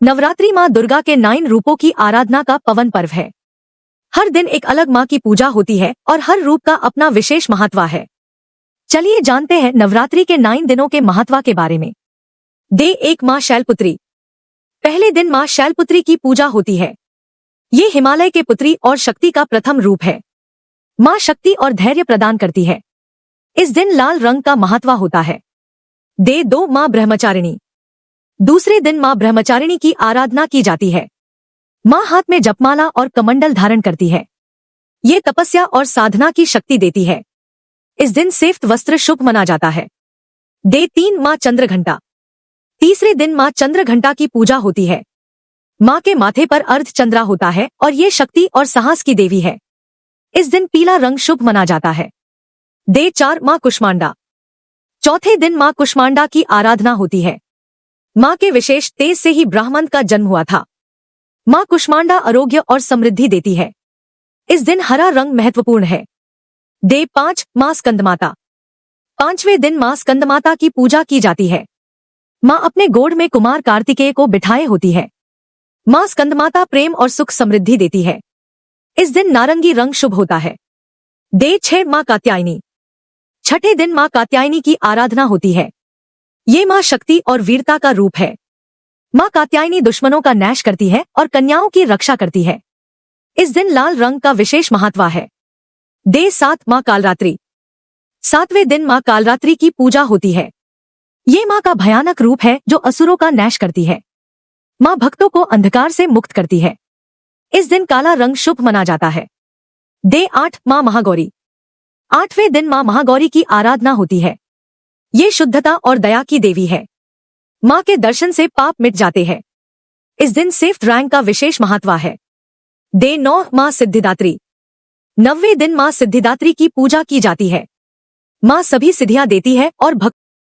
नवरात्रि माँ दुर्गा के 9 रूपों की आराधना का पवन पर्व है। हर दिन एक अलग माँ की पूजा होती है और हर रूप का अपना विशेष महत्व है। चलिए जानते हैं नवरात्रि के 9 दिनों के महत्व के बारे में। डे 1 माँ शैलपुत्री। पहले दिन माँ शैलपुत्री की पूजा होती है। ये हिमालय के पुत्री और शक्ति का प्रथम रूप है। माँ शक्ति और धैर्य प्रदान करती है। इस दिन लाल रंग का महत्व होता है। डे 2 माँ ब्रह्मचारिणी। दूसरे दिन माँ ब्रह्मचारिणी की आराधना की जाती है। माँ हाथ में जपमाला और कमंडल धारण करती है। ये तपस्या और साधना की शक्ति देती है। इस दिन सफेद वस्त्र शुभ माना जाता है। डे 3 माँ चंद्रघंटा। तीसरे दिन माँ चंद्रघंटा की पूजा होती है। माँ के माथे पर अर्धचंद्रा होता है और ये शक्ति और साहस की देवी है। इस दिन पीला रंग शुभ माना जाता है। डे 4 माँ कुष्मांडा। चौथे दिन माँ कुष्मांडा की आराधना होती है। माँ के विशेष तेज से ही ब्राह्मण का जन्म हुआ था। माँ कुष्मांडा आरोग्य और समृद्धि देती है। इस दिन हरा रंग महत्वपूर्ण है। डे 5 माँ स्कंदमाता। 5वें दिन माँ स्कंदमाता की पूजा की जाती है। माँ अपने गोद में कुमार कार्तिकेय को बिठाए होती है। माँ स्कंदमाता प्रेम और सुख समृद्धि देती है। इस दिन नारंगी रंग शुभ होता है। डे 6 माँ कात्यायनी। छठे दिन माँ कात्यायनी की आराधना होती है। ये माँ शक्ति और वीरता का रूप है। माँ कात्यायनी दुश्मनों का नाश करती है और कन्याओं की रक्षा करती है। इस दिन लाल रंग का विशेष महत्व है। डे 7 माँ कालरात्रि। 7वें दिन माँ कालरात्रि की पूजा होती है। ये माँ का भयानक रूप है जो असुरों का नाश करती है। माँ भक्तों को अंधकार से मुक्त करती है। इस दिन काला रंग शुभ माना जाता है। डे 8 माँ महागौरी। 8वें दिन माँ महागौरी की आराधना होती है। ये शुद्धता और दया की देवी है। माँ के दर्शन से पाप मिट जाते हैं। इस दिन सफेद रंग का विशेष महत्व है। डे 9 माँ सिद्धिदात्री। 9वें दिन माँ सिद्धिदात्री की पूजा की जाती है। माँ सभी सिद्धियां देती है और भक्त